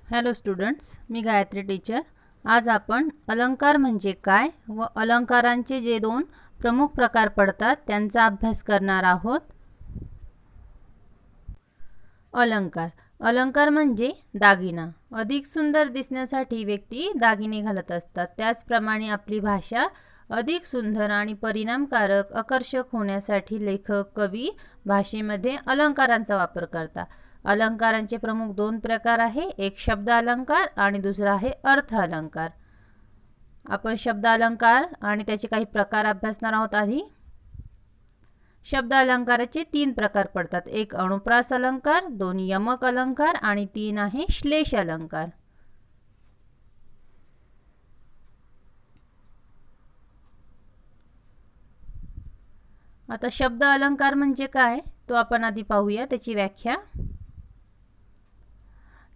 Hello students, मी Gayatri teacher. आज आपण अलंकार म्हणजे काय व अलंकारांचे जे दोन प्रमुख प्रकार पडतात त्यांचा अभ्यास करणार आहोत। अलंकार अलंकार म्हणजे दागिना। अधिक सुंदर दिसण्यासाठी व्यक्ती दागिने घालत असतात। त्याचप्रमाणे आपली भाषा अधिक सुंदर आणि परिणामकारक आकर्षक होण्यासाठी लेखक कवी भाषेमध्ये अलंकारांचा वापर करतात। अलंकारांचे प्रमुख दोन प्रकार आहे, एक शब्द अलंकार आणि दुसरा आहे अर्थ अलंकार। आपण शब्द अलंकार आणि त्याचे काही प्रकार अभ्यासणार आहोत। आधी शब्द अलंकाराचे तीन प्रकार पडतात, एक अनुप्रास अलंकार, दोन यमक अलंकार आणि तीन आहे श्लेष अलंकार। आता शब्द अलंकार म्हणजे काय तो आपण आधी पाहूया, त्याची व्याख्या।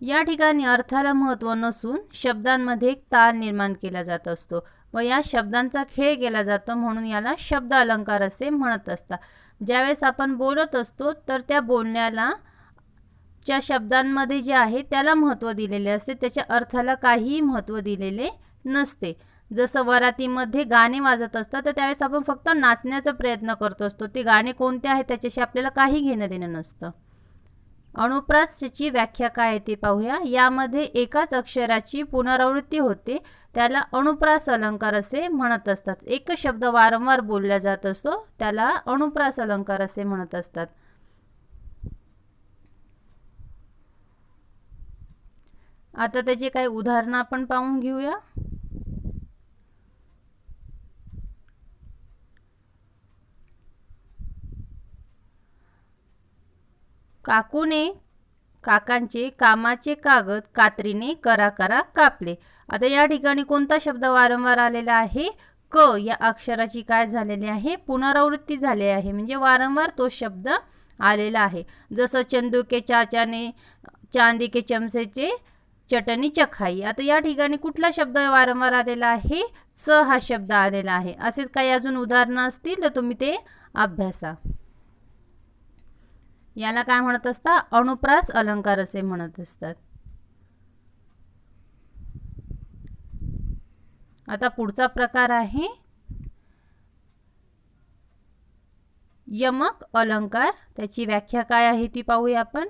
या ठिकाणी अर्थाला महत्त्व नसून शब्दांमध्ये एक ताल निर्माण केला जात असतो व या शब्दांचा खेळ केला जातो, म्हणून याला शब्द अलंकार असे म्हणत असतात। ज्यावेळेस आपण बोलत असतो तर त्या बोलण्याला ज्या शब्दांमध्ये जे आहे त्याला महत्त्व दिलेले असते, त्याच्या अर्थाला काहीही महत्त्व दिलेले नसते। जसं वरातीमध्ये गाणे वाजत असतात तर त्यावेळेस आपण फक्त नाचण्याचा प्रयत्न करत असतो, ते गाणे कोणते आहे त्याच्याशी आपल्याला काही घेणं देणं नसतं। अनुप्रासची व्याख्या काय आहे ते पाहूया। यामध्ये एकाच अक्षराची पुनरावृत्ती होते, त्याला अनुप्रास अलंकार असे म्हणत असतात। एक शब्द वारंवार बोलला जात असतो त्याला अनुप्रास अलंकार असे म्हणत असतात। आता त्याचे काही उदाहरण आपण पाहून घेऊया। काकूने काकांचे कामाचे कागद कात्रीने करा करा कापले। आता या ठिकाणी कोणता शब्द वारंवार आलेला आहे? क या अक्षराची काय झालेली आहे? पुनरावृत्ती झाली आहे, म्हणजे वारंवार तो शब्द आलेला आहे। जसं चंदू के चाचाने चांदी के चमचेचे चटणी चखाई। आता या ठिकाणी कुठला शब्द वारंवार आलेला आहे? च हा शब्द आलेला आहे। असेच काही अजून उदाहरणं असतील तर तुम्ही ते अभ्यासा। याला काय म्हणत असतात? अनुप्रास अलंकार असे म्हणत असतात। आता पुढचा प्रकार आहे यमक अलंकार। त्याची व्याख्या काय आहे ती पाहूया आपण।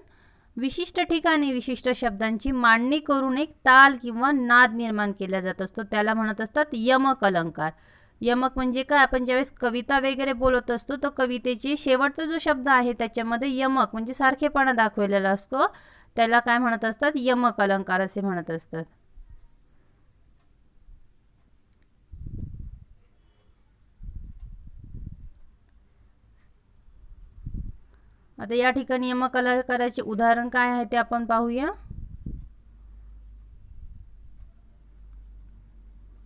विशिष्ट ठिकाणी विशिष्ट शब्दांची मांडणी करून एक ताल किंवा नाद निर्माण केला जात असतो, त्याला म्हणत असतात यमक अलंकार। यमक म्हणजे काय? आपण ज्यावेळेस कविता वगैरे बोलत असतो तर कवितेचे शेवटचा जो शब्द आहे त्याच्यामध्ये यमक म्हणजे सारखेपणा दाखवलेला असतो, त्याला काय म्हणत असतात? यमक अलंकार असे म्हणत असतात। आता या ठिकाणी यमक अलंकाराचे उदाहरण काय आहे ते आपण पाहूया।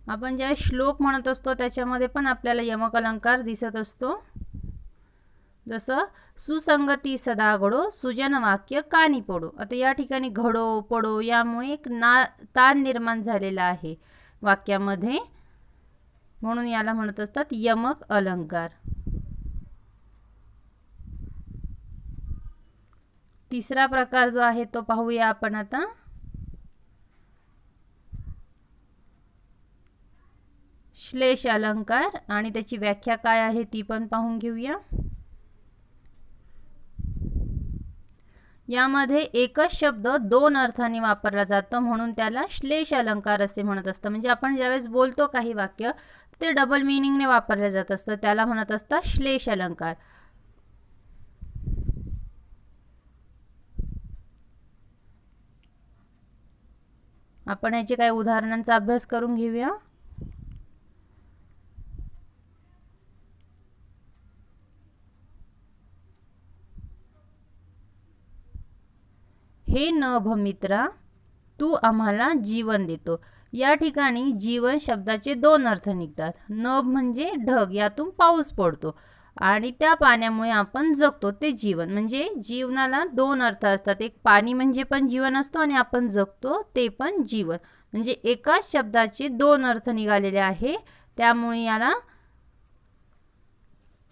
आपण ज्या श्लोक म्हणत असतो त्याच्यामध्ये पण आपल्याला यमक अलंकार दिसत असतो। जसं सुसंगती सदा घडो सुजन वाक्य कानी पडो। आता या ठिकाणी घडो पडो यामुळे एक ताल निर्माण झालेला आहे वाक्यामध्ये, म्हणून याला म्हणत असतात यमक अलंकार। तिसरा प्रकार जो आहे तो पाहूया आपण आता। श्लेष अलंकार आणि त्याची व्याख्या काय आहे ती पण पाहून घेऊया। यामध्ये एकच शब्द दोन अर्थांनी वापरला जातो, म्हणून त्याला श्लेष अलंकार असे म्हणत असतात। म्हणजे आपण ज्यावेळेस बोलतो काही वाक्य ते डबल मीनिंगने वापरले जात असतं, त्याला म्हणत असतात श्लेष अलंकार। आपण याचे काही उदाहरणांचा अभ्यास करून घेऊया। हे नभ मित्रा तू आम्हाला जीवन देतो। या ठिकाणी जीवन शब्दाचे दोन अर्थ निघतात। नभ म्हणजे ढग, यातून पाऊस पडतो आणि त्या पाण्यामुळे आपण जगतो, ते जीवन। म्हणजे जीवनाला दोन अर्थ असतात, एक पाणी म्हणजे पण जीवन असतो आणि आपण जगतो ते पण जीवन। म्हणजे एकाच शब्दाचे दोन अर्थ निघालेले आहे, त्यामुळे याला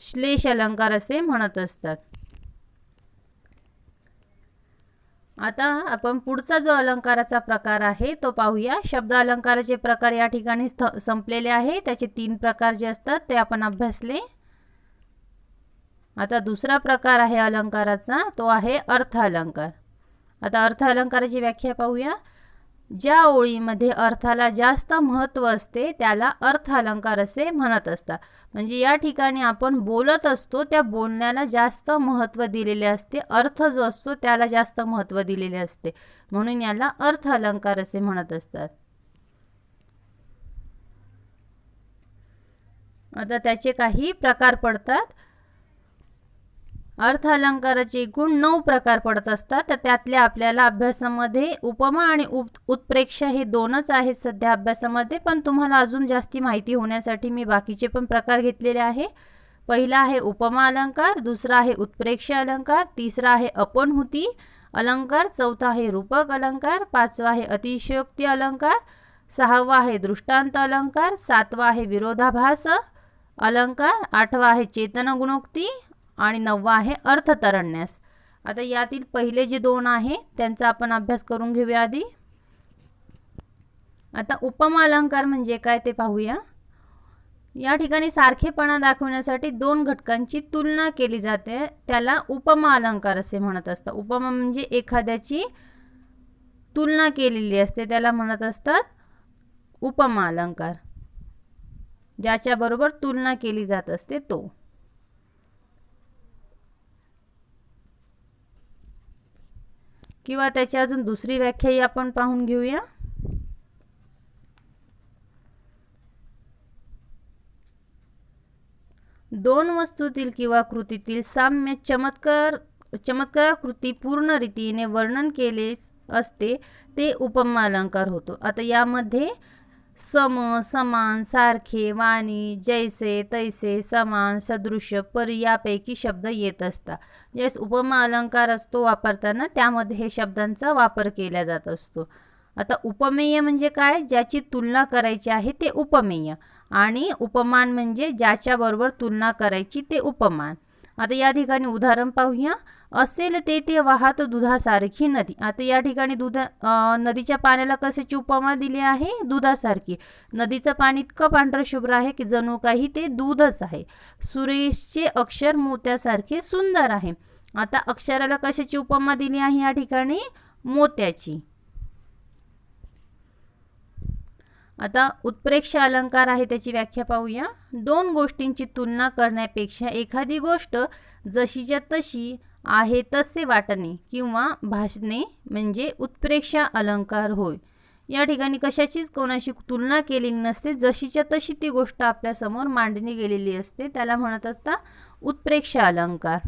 श्लेष अलंकार असे म्हणत असतात। आता आपण पुढचा जो अलंकाराचा प्रकार आहे तो पाहूया. शब्द अलंकाराचे प्रकार या ठिकाणी संपलेले आहे. त्याचे 3 प्रकार जे असतात ते आपण अभ्यासले. आता दुसरा प्रकार आहे अलंकाराचा, तो आहे अर्थ अलंकार. आता अर्थ अलंकाराची व्याख्या पाहूया. ज्या ओळीमध्ये अर्थाला जास्त महत्त्व असते त्याला अर्थ अलंकार असे म्हणत असतात. म्हणजे या ठिकाणी आपण बोलत असतो त्या बोलण्याला जास्त महत्त्व दिलेले असते, अर्थ जो असतो त्याला जास्त महत्त्व दिलेले असते, म्हणून याला अर्थ अलंकार असे म्हणत असतात. आता त्याचे काही प्रकार पडतात. अर्थ अलंकाराचे एकूण 9 प्रकार पडत असतात. तर त्यातले आपल्याला अभ्यासामध्ये उपमा आणि उत्प्रेक्षा हे 2च आहेत सध्या अभ्यासामध्ये, पण तुम्हाला अजून जास्ती माहिती होण्यासाठी मी बाकीचे पण प्रकार घेतलेले आहे. पहिला आहे उपमा अलंकार, दुसरा आहे उत्प्रेक्षा अलंकार, तिसरा आहे अपनहुती अलंकार, चौथा आहे रूपक अलंकार, पाचवा आहे अतिशयोक्ती अलंकार, सहावा आहे दृष्टांत अलंकार, सातवा आहे विरोधाभास अलंकार, आठवा आहे चेतन गुणोक्ती आणि 9वा आहे अर्थतरण्यास. आता यातील पहिले जे 2 आहे त्यांचा आपण अभ्यास करून घेऊया आधी. आता उपमा अलंकार म्हणजे काय ते पाहूया. या ठिकाणी सारखेपणा दाखवण्यासाठी 2 घटकांची तुलना केली जाते, त्याला उपमा अलंकार असे म्हणत असतात. उपमा म्हणजे एखाद्याची तुलना केलेली असते त्याला म्हणत असतात उपमा अलंकार. ज्याच्या बरोबर तुलना केली जात असते तो. किंवा त्याची अजून दुसरी व्याख्याही आपण पाहून घेऊया. दोन वस्तूतील किंवा कृतीतील साम्य चमत्कार कृती पूर्ण रीतीने वर्णन केले असते ते उपमा अलंकार होतो. आता यामध्ये सम, समान, सारखे, वाणी, जैसे, तैसे, समान, सदृश, परी यापैकी शब्द येत असतात. ज्यावेळेस उपमा अलंकार असतो वापरताना त्यामध्ये हे शब्दांचा वापर केला जात असतो. आता उपमेय म्हणजे काय, ज्याची तुलना करायची आहे ते उपमेय, आणि उपमान म्हणजे ज्याच्या बरोबर तुलना करायची ते उपमान. आता या ठिकाणी उदाहरण पाहूया. असेल ते वाहत दुधासारखी नदी. आता या ठिकाणी नदीच्या पाण्याला कशाची उपमा दिली आहे, दुधासारखी. नदीचं पाणी इतकं पांढरं शुभ्र आहे की जणू काही ते दूधच आहे. सुरेशचे अक्षर मोत्यासारखे सुंदर आहे. आता अक्षराला कशाची उपमा दिली आहे या ठिकाणी, मोत्याची. आता उत्प्रेक्षा अलंकार आहे त्याची व्याख्या पाहूया. 2 गोष्टींची तुलना करण्यापेक्षा एखादी गोष्ट जशीच्या तशी आहे तसे वाटणे किंवा भासणे म्हणजे उत्प्रेक्षा अलंकार होय. या ठिकाणी कशाचीच कोणाशी तुलना केलेली नसते, जशीच्या तशी ती गोष्ट आपल्या समोर मांडणी गेलेली असते, त्याला म्हणत असतात उत्प्रेक्षा अलंकार.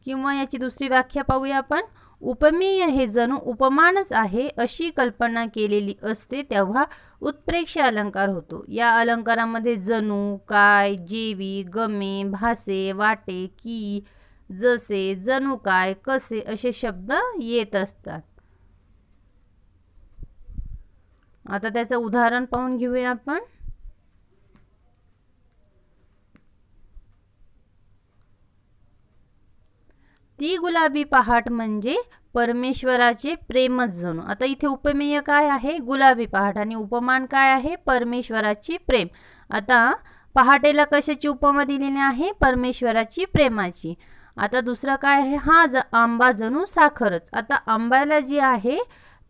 किंवा याची दुसरी व्याख्या पाहूया आपण. उपमेय हे जणू उपमानच आहे अशी कल्पना केलेली असते तेव्हा उत्प्रेक्षा अलंकार होतो. या अलंकारामध्ये जणू, काय, जेवी, गमे, भासे, वाटे, की, जसे, जणू काय, कसे असे शब्द येत असतात. आता त्याचं उदाहरण पाहून घेऊया आपण. ती गुलाबी पहाट म्हणजे परमेश्वराचे प्रेमच जणू. आता इथे उपमेय काय आहे, गुलाबी पहाट, आणि उपमान काय आहे, परमेश्वराचे प्रेम. आता पहाटेला कशाची उपमा दिलेली आहे, परमेश्वराची प्रेमाची. आता दुसरं काय आहे, हा आंबा जणू साखरच. आता आंब्याला जी आहे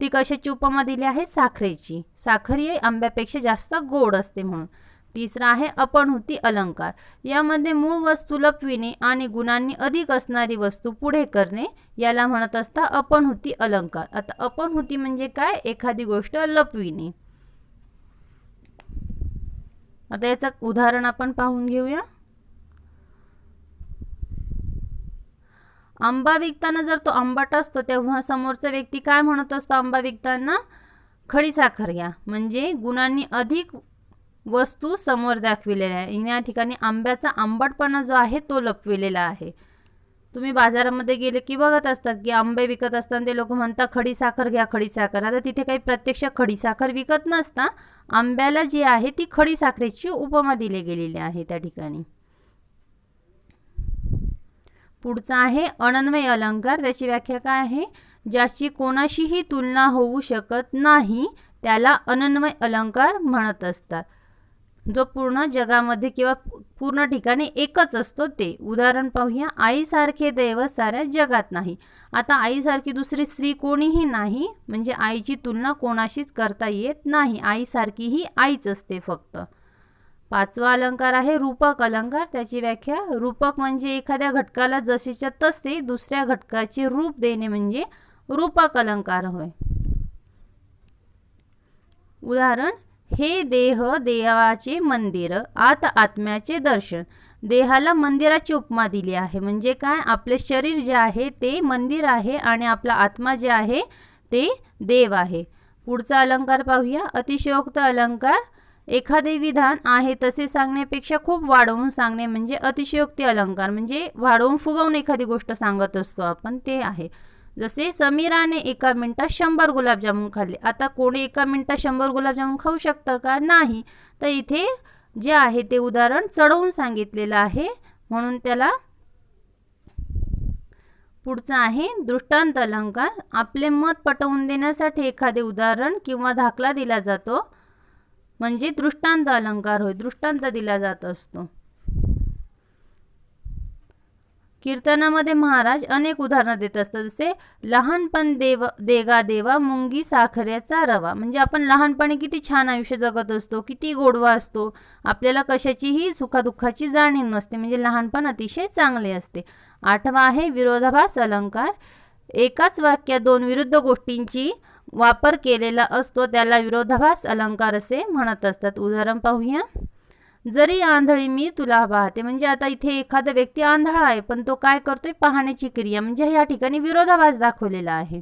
ती कशाची उपमा दिली आहे, साखरेची. साखर ही आंब्यापेक्षा जास्त गोड असते म्हणून. तिसरा आहे अपनहुती अलंकार. यामध्ये मूळ वस्तू लपविणे आणि गुणांनी अधिक असणारी वस्तू पुढे करणे याला म्हणत असता अपनहुती अलंकार. आता अपनहुती म्हणजे काय, एखादी गोष्ट लपविणे. आता याचं उदाहरण आपण पाहून घेऊया. आंबा विकताना जर तो आंबट असतो तेव्हा समोरचा व्यक्ती काय म्हणत असतो आंबा विकताना, खडी साखर घ्या. म्हणजे गुणांनी अधिक वस्तू समोर दाखविलेल्या आहे. या ठिकाणी आंब्याचा आंबटपणा जो आहे तो लपविलेला आहे. तुम्ही बाजारामध्ये गेले की बघत असतात की आंबे विकत असताना ते लोक म्हणतात खडी साखर घ्या, खडी साखर. आता तिथे काही प्रत्यक्ष खडी साखर विकत नसता, आंब्याला जी आहे ती खडी साखरेची उपमा दिली गेलेली आहे त्या ठिकाणी. पुढचा आहे अनन्वय अलंकार. त्याची व्याख्या काय आहे? ज्याची कोणाशीही तुलना होऊ शकत नाही त्याला अनन्वय अलंकार म्हणत असतात. जो पूर्ण जगामध्ये किंवा पूर्ण ठिकाणी एकच असतो ते. उदाहरण पाहूया. आईसारखे दैव साऱ्या जगात नाही. आता आईसारखी दुसरी स्त्री कोणीही नाही, म्हणजे आईची तुलना कोणाशीच करता येत नाही. आईसारखी ही आईच असते फक्त. पाचवा अलंकार आहे रूपक अलंकार. त्याची व्याख्या, रूपक म्हणजे एखाद्या घटकाला जसेच्या तसे दुसऱ्या घटकाचे रूप देणे म्हणजे रूपक अलंकार होय. उदाहरण, हे देह देवाचे मंदिर, आत आत्म्याचे दर्शन. देहाला मंदिराची उपमा दिली आहे. म्हणजे काय? आपले शरीर जे आहे ते मंदिर आहे आणि आपला आत्मा जे आहे ते देव आहे. पुढचा अलंकार पाहूया. अतिशयोक्त अलंकार. एखादे विधान आहे तसे सांगण्यापेक्षा खूप वाढवून सांगणे म्हणजे अतिशयोक्ती अलंकार. म्हणजे वाढवून फुगवून एखादी गोष्ट सांगत असतो आपण, ते आहे. जसे समीराने एका मिनिटात 100 गुलाबजामुन खाल्ले. आता कोणी एका मिनिटात 100 गुलाबजामुन खाऊ शकतं का? नाही. तर इथे जे आहे ते उदाहरण चढवून सांगितलेलं आहे, म्हणून त्याला. पुढचा आहे दृष्टांत अलंकार. आपले मत पटवून देण्यासाठी एखादे उदाहरण किंवा दाखला दिला जातो म्हणजे दृष्टांत अलंकार होय. दृष्टांत दिला जात असतो. कीर्तनामध्ये महाराज अनेक उदाहरणं देत असतात. जसे लहानपण देगा देवा मुंगी साखरेचा रवा. म्हणजे आपण लहानपणी किती छान आयुष्य जगत असतो, किती गोडवा असतो, आपल्याला कशाचीही सुखादुःखाची जाणीव नसते, म्हणजे लहानपण अतिशय चांगले असते. आठवा आहे विरोधाभास अलंकार. एकाच वाक्यात दोन विरुद्ध गोष्टींची वापर केलेला असतो त्याला विरोधाभास अलंकार असे म्हणत असतात. उदाहरण पाहूया. जरी आंधळी मी तुला पाहते. म्हणजे आता इथे एखादा व्यक्ती आंधळा आहे पण तो काय करतोय? पाहण्याची क्रिया. म्हणजे या ठिकाणी विरोधाभास दाखवलेला आहे.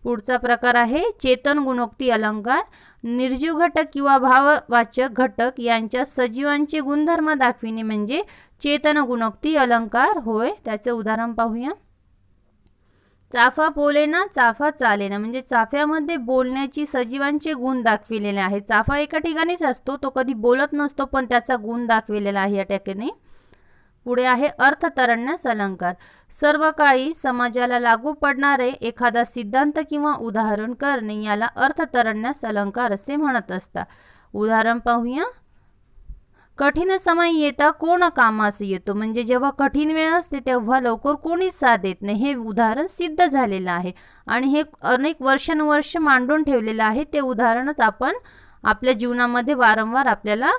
पुढचा प्रकार आहे चेतन गुणोक्ती अलंकार. निर्जीव घटक किंवा भाववाचक घटक यांच्या सजीवांचे गुणधर्म दाखविणे म्हणजे चेतन गुणोक्ती अलंकार होय. त्याचे उदाहरण पाहूया. चाफा बोलेना चाफा चालेना. म्हणजे चाफ्यामध्ये बोलण्याची सजीवांचे गुण दाखविलेले आहे. चाफा एका ठिकाणीच असतो, तो कधी बोलत नसतो, पण त्याचा गुण दाखविलेला आहे या ठिकाणी. पुढे आहे अर्थतरण्यास अलंकार. सर्व काळी समाजाला लागू पडणारे एखादा सिद्धांत किंवा उदाहरण करणे याला अर्थतरण्यास अलंकार असे म्हणत असतात. उदाहरण पाहूया. कठीण समय येता कोण कामास येतो. म्हणजे जेव्हा कठीण वेळ असते तेव्हा लवकर कोणीच साथ देत नाही. हे उदाहरण सिद्ध झालेलं आहे आणि हे अनेक वर्षानुवर्ष मांडून ठेवलेलं आहे. ते उदाहरणच आपण आपल्या जीवनामध्ये वारंवार आपल्याला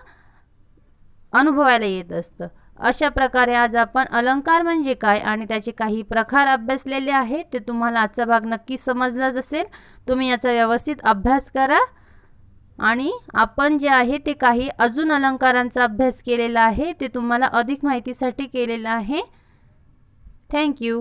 अनुभवायला येत असतं. अशा प्रकारे आज आपण अलंकार म्हणजे काय आणि त्याचे काही प्रकार अभ्यासलेले आहेत. ते तुम्हाला आजचा भाग नक्की समजलाच असेल. तुम्ही याचा व्यवस्थित अभ्यास करा आणि आपण जे आहे ते काही अजून अलंकारांचा अभ्यास केलेला आहे, ते तुम्हाला अधिक माहितीसाठी केलेला आहे. थँक्यू.